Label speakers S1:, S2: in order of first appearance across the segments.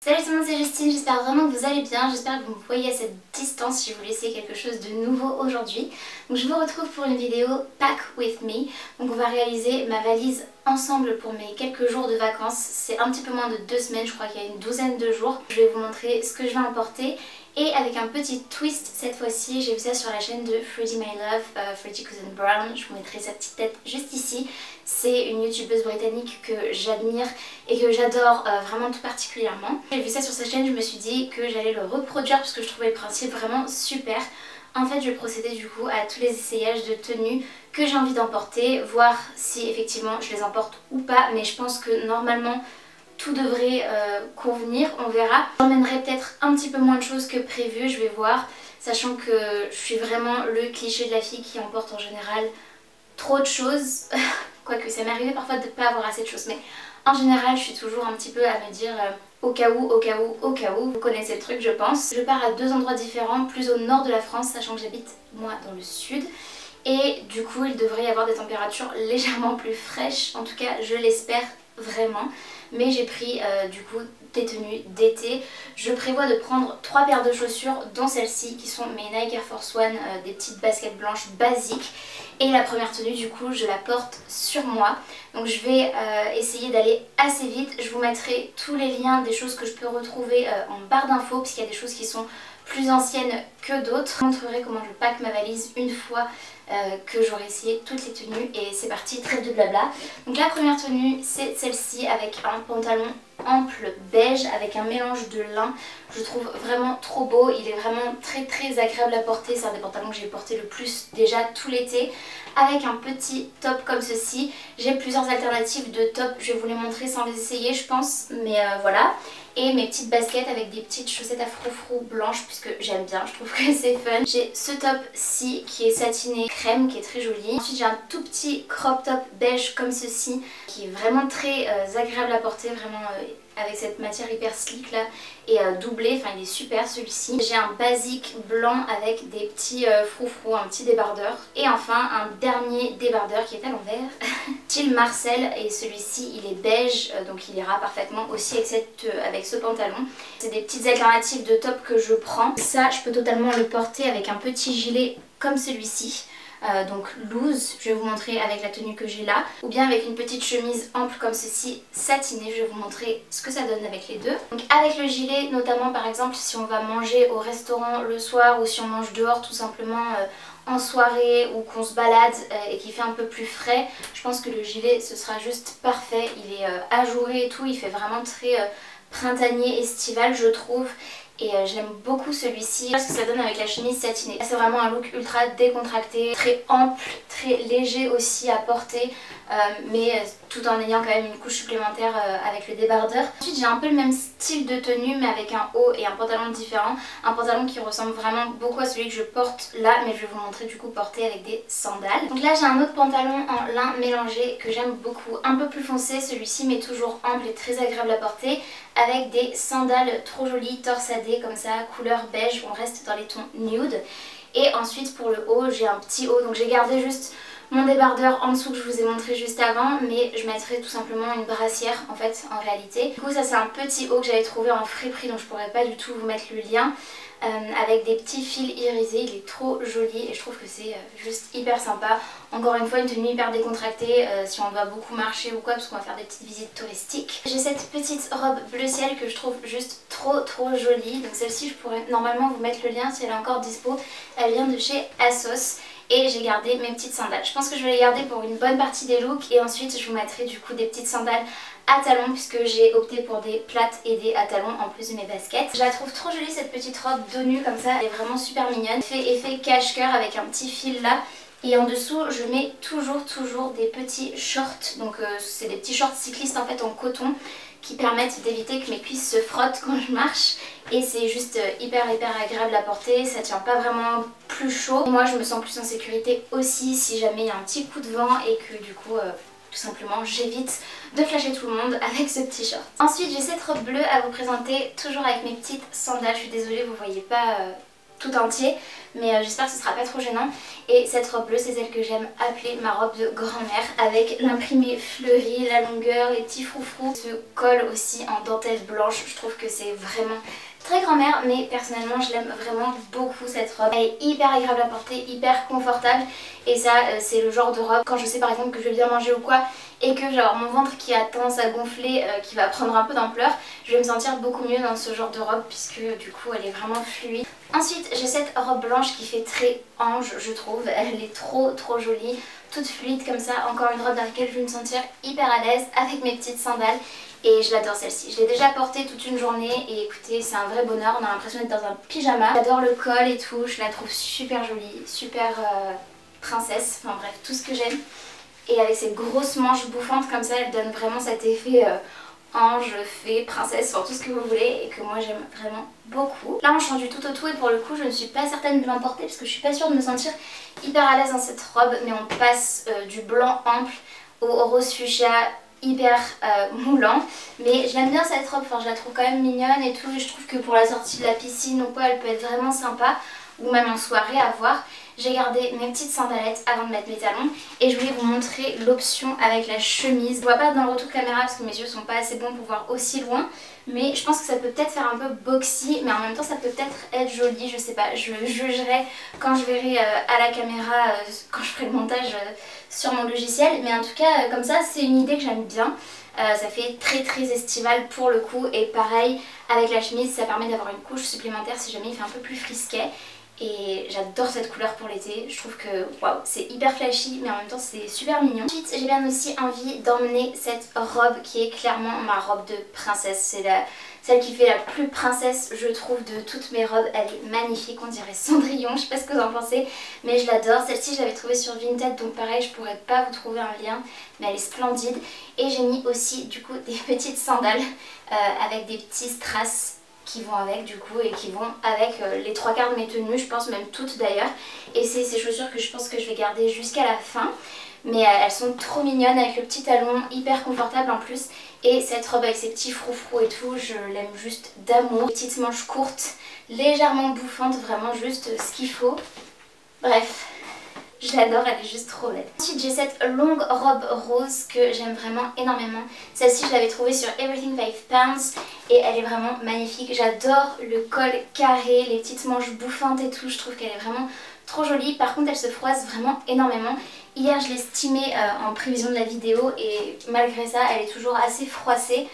S1: Salut tout le monde, c'est Justine, j'espère vraiment que vous allez bien, j'espère que vous me voyez à cette distance si vous laissez quelque chose de nouveau aujourd'hui. Donc je vous retrouve pour une vidéo Pack With Me, donc on va réaliser ma valise ensemble pour mes quelques jours de vacances. C'est un petit peu moins de 2 semaines, je crois qu'il y a une douzaine de jours. Je vais vous montrer ce que je vais emporter. Et avec un petit twist cette fois-ci, j'ai vu ça sur la chaîne de Freddie My Love, Freddie Cousin Brown, je vous mettrai sa petite tête juste ici. C'est une youtubeuse britannique que j'admire et que j'adore vraiment tout particulièrement. J'ai vu ça sur sa chaîne, je me suis dit que j'allais le reproduire parce que je trouvais le principe vraiment super. En fait, je vais procéder du coup à tous les essayages de tenues que j'ai envie d'emporter, voir si effectivement je les emporte ou pas, mais je pense que normalement tout devrait convenir, on verra. J'emmènerai peut-être un petit peu moins de choses que prévu, je vais voir, sachant que je suis vraiment le cliché de la fille qui emporte en général trop de choses, quoique ça m'est arrivé parfois de ne pas avoir assez de choses, mais en général je suis toujours un petit peu à me dire au cas où, au cas où, au cas où, vous connaissez le truc je pense. Je pars à 2 endroits différents, plus au nord de la France, sachant que j'habite moi dans le sud. Et du coup il devrait y avoir des températures légèrement plus fraîches, en tout cas je l'espère vraiment. Mais j'ai pris du coup des tenues d'été. Je prévois de prendre 3 paires de chaussures dont celle-ci qui sont mes Nike Air Force One, des petites baskets blanches basiques. Et la première tenue du coup je la porte sur moi. Donc je vais essayer d'aller assez vite. Je vous mettrai tous les liens des choses que je peux retrouver en barre d'infos, puisqu'il y a des choses qui sont plus anciennes que d'autres. Je vous montrerai comment je pack ma valise une fois que j'aurai essayé toutes les tenues. Et c'est parti, trêve de blabla. Donc la première tenue c'est celle-ci avec un pantalon ample beige avec un mélange de lin. Je le trouve vraiment trop beau, il est vraiment très agréable à porter. C'est un des pantalons que j'ai porté le plus déjà tout l'été, avec un petit top comme ceci. J'ai plusieurs alternatives de top, je vais vous les montrer sans les essayer je pense, mais voilà. Et mes petites baskets avec des petites chaussettes à froufrou blanches, puisque j'aime bien, je trouve que c'est fun. J'ai ce top-ci qui est satiné crème, qui est très joli. Ensuite j'ai un tout petit crop top beige comme ceci, qui est vraiment très agréable à porter, vraiment avec cette matière hyper slick là, et doublé, enfin il est super celui-ci. J'ai un basique blanc avec des petits froufrous, un petit débardeur. Et enfin un dernier débardeur qui est à l'envers, style Marcel, et celui-ci il est beige, donc il ira parfaitement aussi avec ce pantalon. C'est des petites alternatives de top que je prends. Ça je peux totalement le porter avec un petit gilet comme celui-ci. Donc loose, je vais vous montrer avec la tenue que j'ai là, ou bien avec une petite chemise ample comme ceci, satinée. Je vais vous montrer ce que ça donne avec les deux. Donc avec le gilet, notamment par exemple si on va manger au restaurant le soir, ou si on mange dehors tout simplement en soirée, ou qu'on se balade et qu'il fait un peu plus frais, je pense que le gilet ce sera juste parfait. Il est ajouré et tout, il fait vraiment très printanier, estival je trouve. Et j'aime beaucoup celui-ci parce que ça donne avec la chemise satinée. C'est vraiment un look ultra décontracté, très ample, très léger aussi à porter, mais tout en ayant quand même une couche supplémentaire avec le débardeur. Ensuite j'ai un peu le même style de tenue mais avec un haut et un pantalon différent. Un pantalon qui ressemble vraiment beaucoup à celui que je porte là, mais je vais vous montrer du coup porté avec des sandales. Donc là j'ai un autre pantalon en lin mélangé que j'aime beaucoup, un peu plus foncé celui-ci mais toujours ample et très agréable à porter, avec des sandales trop jolies, torsadées comme ça, couleur beige, on reste dans les tons nude. Et ensuite pour le haut, j'ai un petit haut, donc j'ai gardé juste mon débardeur en dessous que je vous ai montré juste avant, mais je mettrai tout simplement une brassière en fait en réalité. Du coup ça c'est un petit haut que j'avais trouvé en friperie, donc je pourrais pas du tout vous mettre le lien. Avec des petits fils irisés, il est trop joli et je trouve que c'est juste hyper sympa. Encore une fois une tenue hyper décontractée si on doit beaucoup marcher ou quoi, parce qu'on va faire des petites visites touristiques. J'ai cette petite robe bleu ciel que je trouve juste trop jolie, donc celle-ci je pourrais normalement vous mettre le lien si elle est encore dispo. Elle vient de chez ASOS. Et j'ai gardé mes petites sandales. Je pense que je vais les garder pour une bonne partie des looks, et ensuite je vous mettrai du coup des petites sandales à talons, puisque j'ai opté pour des plates et des à talons en plus de mes baskets. Je la trouve trop jolie cette petite robe dos nu comme ça, elle est vraiment super mignonne. Fait effet cache-cœur avec un petit fil là. Et en dessous je mets toujours des petits shorts, donc c'est des petits shorts cyclistes en fait en coton, qui permettent d'éviter que mes cuisses se frottent quand je marche. Et c'est juste hyper agréable à porter, ça tient pas vraiment plus chaud. Moi je me sens plus en sécurité aussi si jamais il y a un petit coup de vent et que du coup tout simplement j'évite de flasher tout le monde avec ce petit short. Ensuite j'ai cette robe bleue à vous présenter, toujours avec mes petites sandales. Je suis désolée vous voyez pas tout entier, mais j'espère que ce sera pas trop gênant. Et cette robe bleue, c'est celle que j'aime appeler ma robe de grand-mère, avec l'imprimé fleuri, la longueur, les petits froufrous. Ce col aussi en dentelle blanche, je trouve que c'est vraiment très grand-mère, mais personnellement je l'aime vraiment beaucoup cette robe. Elle est hyper agréable à porter, hyper confortable, et ça c'est le genre de robe quand je sais par exemple que je vais bien manger ou quoi et que j'ai mon ventre qui a tendance à gonfler, qui va prendre un peu d'ampleur, je vais me sentir beaucoup mieux dans ce genre de robe puisque du coup elle est vraiment fluide. Ensuite j'ai cette robe blanche qui fait très ange je trouve, elle est trop jolie, toute fluide comme ça, encore une robe dans laquelle je vais me sentir hyper à l'aise avec mes petites sandales. Et je l'adore celle-ci, je l'ai déjà portée toute une journée et écoutez c'est un vrai bonheur, on a l'impression d'être dans un pyjama. J'adore le col et tout, je la trouve super jolie, super princesse, enfin bref tout ce que j'aime. Et avec ces grosses manches bouffantes comme ça, elle donne vraiment cet effet ange, fée, princesse, enfin tout ce que vous voulez et que moi j'aime vraiment beaucoup. Là on change du tout au tout et pour le coup je ne suis pas certaine de l'emporter parce que je suis pas sûre de me sentir hyper à l'aise dans cette robe, mais on passe du blanc ample au rose fuchsia hyper moulant, mais j'aime bien cette robe, enfin je la trouve quand même mignonne et tout, et je trouve que pour la sortie de la piscine ou quoi elle peut être vraiment sympa, ou même en soirée à voir. J'ai gardé mes petites sandalettes avant de mettre mes talons et je voulais vous montrer l'option avec la chemise. Je vois pas dans le retour caméra parce que mes yeux sont pas assez bons pour voir aussi loin, mais je pense que ça peut peut-être faire un peu boxy, mais en même temps ça peut peut-être être joli, je sais pas, je jugerai quand je verrai à la caméra, quand je ferai le montage sur mon logiciel, mais en tout cas comme ça c'est une idée que j'aime bien. Ça fait très estival pour le coup, et pareil avec la chemise ça permet d'avoir une couche supplémentaire si jamais il fait un peu plus frisquet. Et j'adore cette couleur pour l'été, je trouve que waouh, c'est hyper flashy mais en même temps c'est super mignon. Ensuite j'ai bien aussi envie d'emmener cette robe qui est clairement ma robe de princesse. C'est celle qui fait la plus princesse je trouve de toutes mes robes. Elle est magnifique, on dirait Cendrillon, je sais pas ce que vous en pensez mais je l'adore. Celle-ci je l'avais trouvée sur Vinted donc pareil je pourrais pas vous trouver un lien mais elle est splendide. Et j'ai mis aussi du coup des petites sandales avec des petits strass qui vont avec du coup et qui vont avec les trois quarts de mes tenues, je pense même toutes d'ailleurs. Et c'est ces chaussures que je pense que je vais garder jusqu'à la fin. Mais elles sont trop mignonnes avec le petit talon, hyper confortable en plus. Et cette robe avec ses petits froufrous et tout, je l'aime juste d'amour. Petites manches courtes, légèrement bouffantes, vraiment juste ce qu'il faut. Bref. Je l'adore, elle est juste trop belle. Ensuite j'ai cette longue robe rose que j'aime vraiment énormément. Celle-ci je l'avais trouvée sur Everything 5 Pounds et elle est vraiment magnifique. J'adore le col carré, les petites manches bouffantes et tout, je trouve qu'elle est vraiment trop jolie. Par contre elle se froisse vraiment énormément. Hier je l'ai estimée en prévision de la vidéo et malgré ça elle est toujours assez froissée.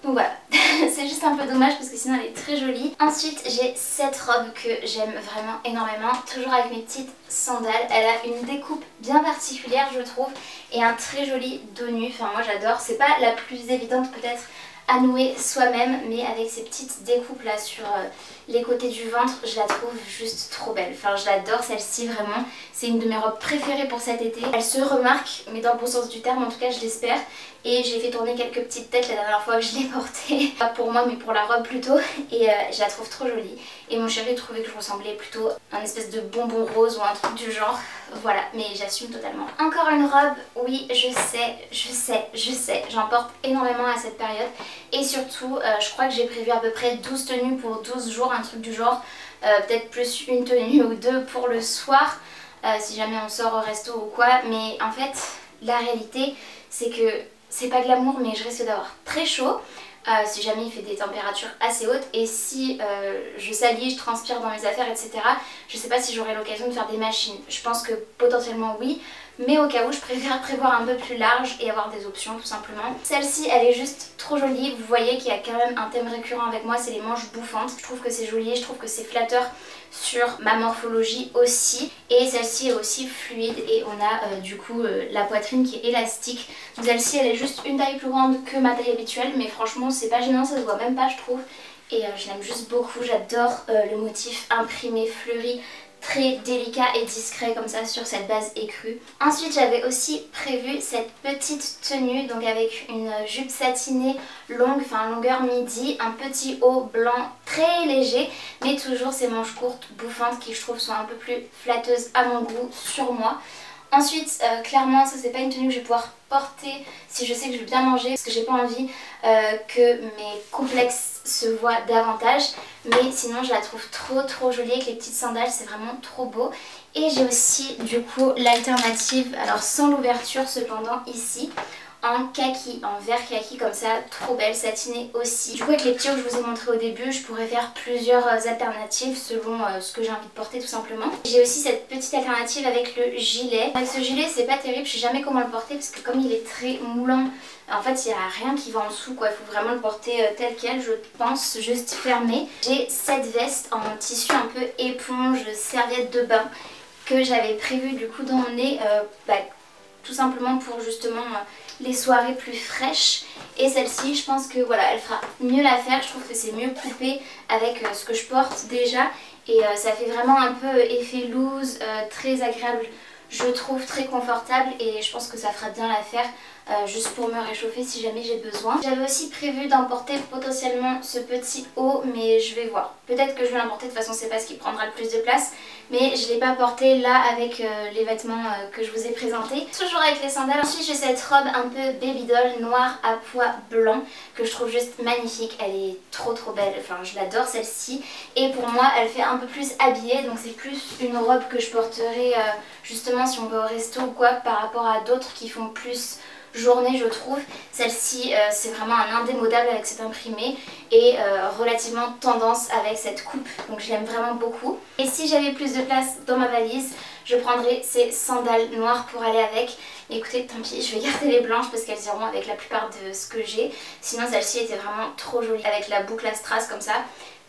S1: Donc voilà, c'est juste un peu dommage parce que sinon elle est très jolie. Ensuite j'ai cette robe que j'aime vraiment énormément, toujours avec mes petites sandales. Elle a une découpe bien particulière je trouve et un très joli dos nu, enfin moi j'adore. C'est pas la plus évidente peut-être à nouer soi-même, mais avec ces petites découpes là sur les côtés du ventre, je la trouve juste trop belle. Enfin je l'adore celle-ci vraiment, c'est une de mes robes préférées pour cet été. Elle se remarque, mais dans le bon sens du terme, en tout cas je l'espère. Et j'ai fait tourner quelques petites têtes la dernière fois que je l'ai portée, pas pour moi mais pour la robe plutôt, et je la trouve trop jolie. Et mon chéri trouvait que je ressemblais plutôt à un espèce de bonbon rose ou un truc du genre, voilà, mais j'assume totalement. Encore une robe, oui je sais, j'en porte énormément à cette période. Et surtout, je crois que j'ai prévu à peu près 12 tenues pour 12 jours, un truc du genre, peut-être plus une tenue ou deux pour le soir, si jamais on sort au resto ou quoi. Mais en fait, la réalité c'est que c'est pas glamour mais je risque d'avoir très chaud si jamais il fait des températures assez hautes, et si je salis, je transpire dans mes affaires etc. Je sais pas si j'aurai l'occasion de faire des machines. Je pense que potentiellement oui, mais au cas où je préfère prévoir un peu plus large et avoir des options tout simplement. Celle-ci elle est juste trop jolie, vous voyez qu'il y a quand même un thème récurrent avec moi, c'est les manches bouffantes. Je trouve que c'est joli, je trouve que c'est flatteur sur ma morphologie aussi, et celle-ci est aussi fluide et on a du coup la poitrine qui est élastique. Donc celle-ci elle est juste une taille plus grande que ma taille habituelle, mais franchement c'est pas gênant, ça se voit même pas je trouve, et je l'aime juste beaucoup. J'adore le motif imprimé fleuri, très délicat et discret comme ça sur cette base écrue. Ensuite j'avais aussi prévu cette petite tenue, donc avec une jupe satinée longue, enfin longueur midi, un petit haut blanc très léger, mais toujours ces manches courtes bouffantes qui je trouve sont un peu plus flatteuses à mon goût sur moi. Ensuite, clairement, ça c'est pas une tenue que je vais pouvoir porter si je sais que je vais bien manger, parce que j'ai pas envie que mes complexes se voit davantage. Mais sinon je la trouve trop jolie avec les petites sandales, c'est vraiment trop beau. Et j'ai aussi du coup l'alternative, alors sans l'ouverture cependant ici, en kaki, en vert kaki comme ça, trop belle, satinée aussi. Du coup avec les petits que je vous ai montré au début, je pourrais faire plusieurs alternatives selon ce que j'ai envie de porter tout simplement. J'ai aussi cette petite alternative avec le gilet. Avec ce gilet c'est pas terrible, je sais jamais comment le porter parce que comme il est très moulant, en fait il n'y a rien qui va en dessous quoi, il faut vraiment le porter tel quel je pense, juste fermé. J'ai cette veste en tissu un peu éponge, serviette de bain que j'avais prévu du coup d'emmener tout simplement pour justement les soirées plus fraîches. Et celle-ci je pense que voilà, elle fera mieux l'affaire, je trouve que c'est mieux coupé avec ce que je porte déjà. Et ça fait vraiment un peu effet loose, très agréable, je trouve très confortable et je pense que ça fera bien l'affaire. Juste pour me réchauffer si jamais j'ai besoin. J'avais aussi prévu d'emporter potentiellement ce petit haut mais je vais voir. Peut-être que je vais l'emporter, de toute façon c'est pas ce qui prendra le plus de place. Mais je l'ai pas porté là avec les vêtements que je vous ai présentés. Toujours avec les sandales. Ensuite j'ai cette robe un peu baby doll noire à pois blanc que je trouve juste magnifique. Elle est trop belle, enfin je l'adore celle-ci. Et pour moi elle fait un peu plus habillée, donc c'est plus une robe que je porterai justement si on va au resto ou quoi, par rapport à d'autres qui font plus journée je trouve. Celle-ci c'est vraiment un indémodable avec cet imprimé et relativement tendance avec cette coupe, donc je l'aime vraiment beaucoup. Et si j'avais plus de place dans ma valise, je prendrais ces sandales noires pour aller avec. Mais écoutez, tant pis, je vais garder les blanches parce qu'elles iront avec la plupart de ce que j'ai. Sinon celle-ci était vraiment trop jolie avec la boucle à strass comme ça.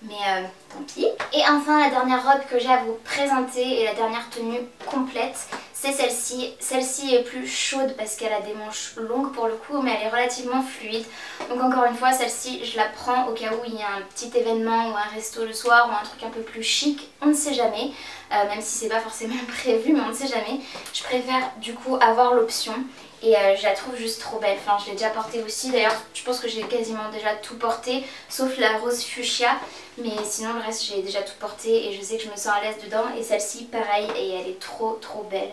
S1: Mais tant pis. Et enfin la dernière robe que j'ai à vous présenter et la dernière tenue complète, c'est celle-ci. Celle-ci est plus chaude parce qu'elle a des manches longues pour le coup, mais elle est relativement fluide. Donc encore une fois, celle-ci je la prends au cas où il y a un petit événement ou un resto le soir ou un truc un peu plus chic, on ne sait jamais. Même si c'est pas forcément prévu, mais on ne sait jamais. Je préfère du coup avoir l'option. Et je la trouve juste trop belle, enfin je l'ai déjà portée aussi, d'ailleurs je pense que j'ai quasiment déjà tout porté sauf la rose fuchsia, mais sinon le reste j'ai déjà tout porté et je sais que je me sens à l'aise dedans. Et celle-ci pareil, et elle est trop belle,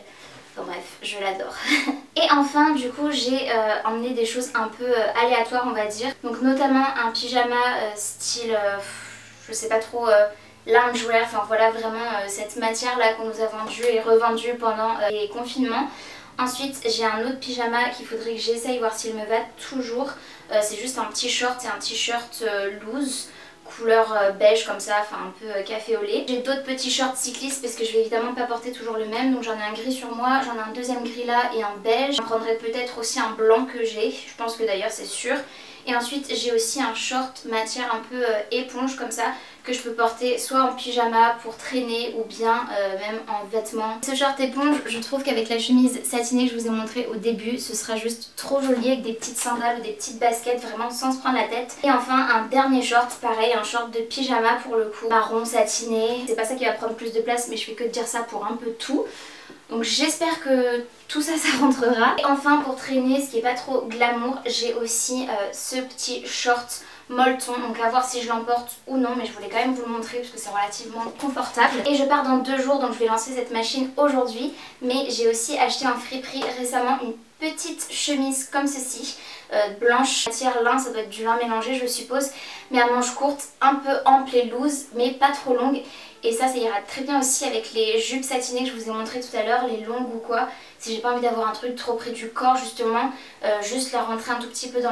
S1: enfin bref je l'adore. Et enfin du coup j'ai emmené des choses un peu aléatoires on va dire, donc notamment un pyjama style je sais pas trop loungewear, enfin voilà vraiment cette matière là qu'on nous a vendue et revendue pendant les confinements. Ensuite j'ai un autre pyjama qu'il faudrait que j'essaye voir s'il me va toujours. C'est juste un petit short, c'est un t-shirt loose couleur beige comme ça, enfin un peu café au lait. J'ai d'autres petits shorts cyclistes parce que je vais évidemment pas porter toujours le même, donc j'en ai un gris sur moi, j'en ai un deuxième gris là et un beige. Je prendrai peut-être aussi un blanc que j'ai, je pense que d'ailleurs c'est sûr. Et ensuite j'ai aussi un short matière un peu éponge comme ça que je peux porter soit en pyjama pour traîner ou bien même en vêtements. Ce short éponge, je trouve qu'avec la chemise satinée que je vous ai montré au début, ce sera juste trop joli avec des petites sandales ou des petites baskets, vraiment sans se prendre la tête. Et enfin un dernier short, pareil, un short de pyjama pour le coup, marron satiné. C'est pas ça qui va prendre plus de place mais je fais que dire ça pour un peu tout. Donc j'espère que tout ça, ça rentrera. Et enfin pour traîner, ce qui est pas trop glamour, j'ai aussi ce petit short molleton, donc à voir si je l'emporte ou non, mais je voulais quand même vous le montrer parce que c'est relativement confortable. Et je pars dans 2 jours, donc je vais lancer cette machine aujourd'hui. Mais j'ai aussi acheté en friperie récemment une petite chemise comme ceci, blanche, matière lin, ça doit être du lin mélangé je suppose, mais à manches courtes, un peu ample et loose, mais pas trop longue. Et ça ira très bien aussi avec les jupes satinées que je vous ai montré tout à l'heure, les longues ou quoi. Si j'ai pas envie d'avoir un truc trop près du corps justement, juste la rentrer un tout petit peu dans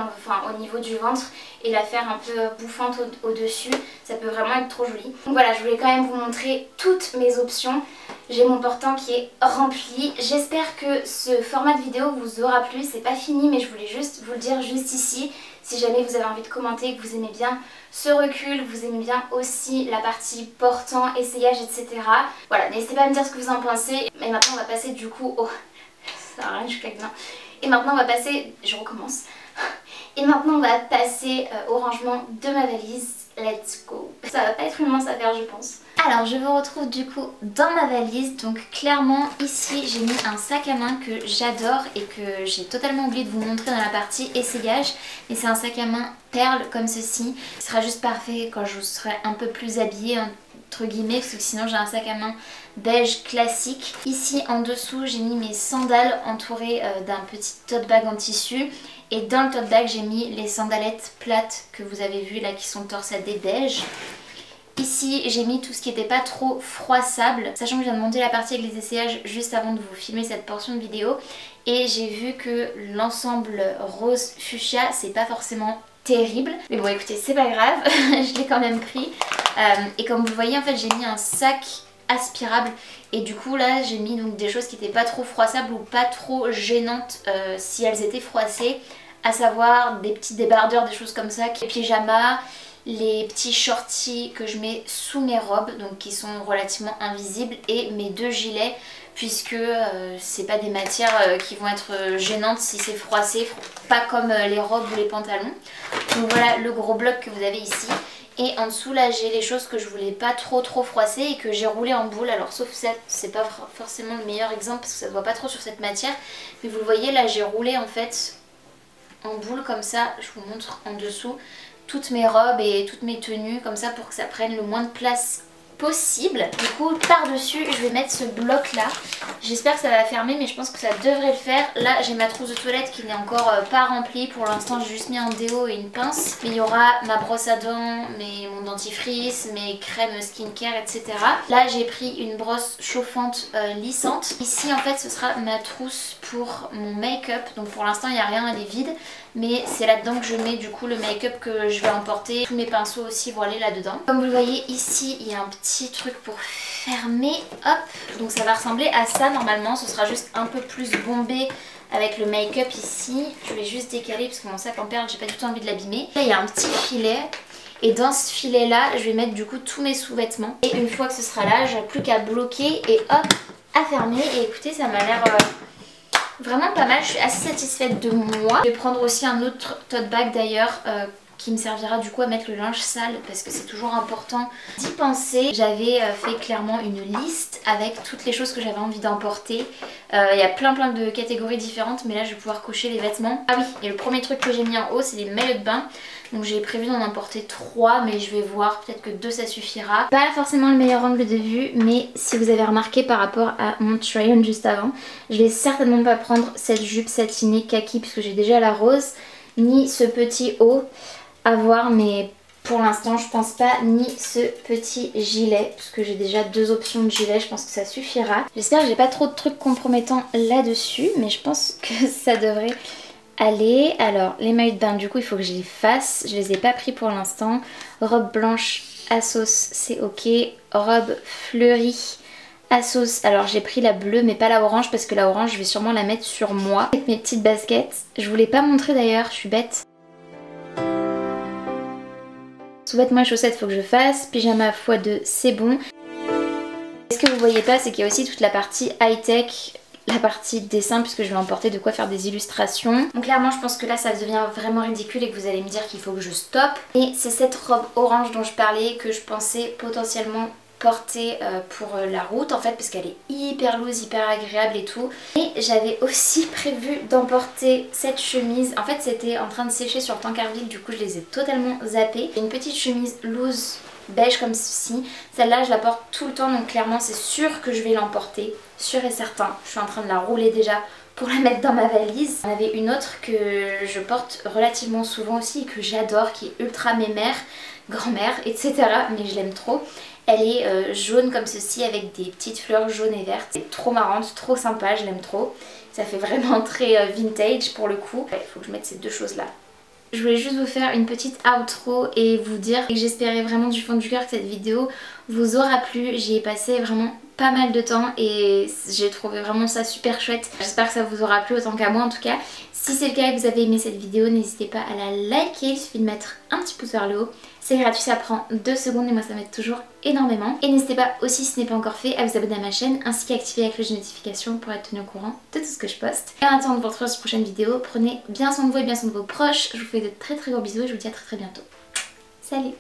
S1: au niveau du ventre et la faire un peu bouffante au-dessus, ça peut vraiment être trop joli. Donc voilà, je voulais quand même vous montrer toutes mes options. J'ai mon portant qui est rempli. J'espère que ce format de vidéo vous aura plu. C'est pas fini mais je voulais juste vous le dire juste ici. Si jamais vous avez envie de commenter, que vous aimez bien ce recul, vous aimez bien aussi la partie portant, essayage, etc. Voilà, n'hésitez pas à me dire ce que vous en pensez. Et maintenant on va passer du coup au... Ça sert à rien, je claque bien. Et maintenant on va passer... Je recommence. Et maintenant on va passer au rangement de ma valise. Let's go. Ça va pas être une mince affaire je pense. Alors je vous retrouve du coup dans ma valise. Donc clairement ici j'ai mis un sac à main que j'adore et que j'ai totalement oublié de vous montrer dans la partie essayage. Mais c'est un sac à main perle comme ceci. Ce sera juste parfait quand je serai un peu plus habillée entre guillemets, parce que sinon j'ai un sac à main beige classique. Ici en dessous j'ai mis mes sandales entourées d'un petit tote bag en tissu. Et dans le tote bag j'ai mis les sandalettes plates que vous avez vues là qui sont torsadées beige. Ici j'ai mis tout ce qui n'était pas trop froissable, sachant que je viens de monter la partie avec les essayages juste avant de vous filmer cette portion de vidéo. Et j'ai vu que l'ensemble rose fuchsia c'est pas forcément terrible. Mais bon écoutez c'est pas grave, je l'ai quand même pris. Et comme vous le voyez en fait j'ai mis un sac aspirable et du coup là j'ai mis donc des choses qui n'étaient pas trop froissables ou pas trop gênantes si elles étaient froissées, à savoir des petits débardeurs, des choses comme ça, les pyjamas, les petits shorties que je mets sous mes robes donc qui sont relativement invisibles et mes 2 gilets puisque c'est pas des matières qui vont être gênantes si c'est froissé, pas comme les robes ou les pantalons. Donc voilà le gros bloc que vous avez ici. Et en dessous là j'ai les choses que je voulais pas trop froisser et que j'ai roulé en boule. Alors sauf ça c'est pas forcément le meilleur exemple parce que ça se voit pas trop sur cette matière. Mais vous le voyez là j'ai roulé en fait en boule comme ça. Je vous montre en dessous toutes mes robes et toutes mes tenues comme ça pour que ça prenne le moins de place possible. Du coup par dessus je vais mettre ce bloc là. J'espère que ça va fermer mais je pense que ça devrait le faire. Là j'ai ma trousse de toilette qui n'est encore pas remplie. Pour l'instant j'ai juste mis un déo et une pince. Mais il y aura ma brosse à dents, mon dentifrice, mes crèmes skincare etc. Là j'ai pris une brosse chauffante lissante. Ici en fait ce sera ma trousse pour mon make-up. Donc pour l'instant il n'y a rien, elle est vide. Mais c'est là-dedans que je mets du coup le make-up que je vais emporter. Tous mes pinceaux aussi vont aller là-dedans. Comme vous le voyez ici il y a un petit truc pour fermer. Hop, donc ça va ressembler à ça normalement. Ce sera juste un peu plus bombé avec le make-up ici. Je vais juste décaler parce que mon sac en perles j'ai pas du tout envie de l'abîmer. Là il y a un petit filet. Et dans ce filet là je vais mettre du coup tous mes sous-vêtements. Et une fois que ce sera là j'ai plus qu'à bloquer et hop à fermer. Et écoutez ça m'a l'air... vraiment pas mal, je suis assez satisfaite de moi. Je vais prendre aussi un autre tote bag d'ailleurs qui me servira du coup à mettre le linge sale parce que c'est toujours important d'y penser. J'avais fait clairement une liste avec toutes les choses que j'avais envie d'emporter. Il y a plein de catégories différentes mais là je vais pouvoir cocher les vêtements. Ah oui, et le premier truc que j'ai mis en haut c'est les maillots de bain. Donc j'ai prévu d'en emporter 3 mais je vais voir, peut-être que 2 ça suffira. Pas forcément le meilleur angle de vue mais si vous avez remarqué par rapport à mon try-on juste avant, je vais certainement pas prendre cette jupe satinée kaki puisque j'ai déjà la rose, ni ce petit haut à voir mais pour l'instant je pense pas, ni ce petit gilet puisque j'ai déjà 2 options de gilet, je pense que ça suffira. J'espère que j'ai pas trop de trucs compromettants là-dessus mais je pense que ça devrait... Allez, alors les maillots de bain du coup il faut que je les fasse, je les ai pas pris pour l'instant. Robe blanche à sauce c'est ok, robe fleurie à sauce, alors j'ai pris la bleue mais pas la orange parce que la orange je vais sûrement la mettre sur moi. Avec mes petites baskets, je vous l'ai pas montré d'ailleurs, je suis bête. Sous-vêtements et chaussettes faut que je fasse, pyjama x2 c'est bon. Ce que vous voyez pas c'est qu'il y a aussi toute la partie high-tech, la partie dessin puisque je vais emporter de quoi faire des illustrations. Donc clairement je pense que là ça devient vraiment ridicule et que vous allez me dire qu'il faut que je stoppe. Et c'est cette robe orange dont je parlais que je pensais potentiellement porter pour la route en fait parce qu'elle est hyper loose, hyper agréable et tout. Et j'avais aussi prévu d'emporter cette chemise. En fait c'était en train de sécher sur le Tankerville, du coup je les ai totalement zappées. Une petite chemise loose beige comme ceci. Celle-là je la porte tout le temps donc clairement c'est sûr que je vais l'emporter. Sûr et certain. Je suis en train de la rouler déjà pour la mettre dans ma valise. Il y en avait une autre que je porte relativement souvent aussi et que j'adore qui est ultra mémère, grand-mère etc. Mais je l'aime trop. Elle est jaune comme ceci avec des petites fleurs jaunes et vertes. C'est trop marrante, trop sympa, je l'aime trop. Ça fait vraiment très vintage pour le coup. Il faut que je mette ces 2 choses là. Je voulais juste vous faire une petite outro et vous dire que j'espérais vraiment du fond du cœur que cette vidéo vous aura plu. J'y ai passé vraiment pas mal de temps et j'ai trouvé vraiment ça super chouette. J'espère que ça vous aura plu autant qu'à moi en tout cas. Si c'est le cas et que vous avez aimé cette vidéo, n'hésitez pas à la liker, il suffit de mettre un petit pouce vers le haut. C'est gratuit, ça prend 2 secondes et moi ça m'aide toujours énormément. Et n'hésitez pas aussi si ce n'est pas encore fait à vous abonner à ma chaîne ainsi qu'à activer la cloche de notification pour être tenu au courant de tout ce que je poste. Et en attendant de vous retrouver sur une prochaine vidéo, prenez bien soin de vous et bien soin de vos proches. Je vous fais de très gros bisous et je vous dis à très bientôt. Salut!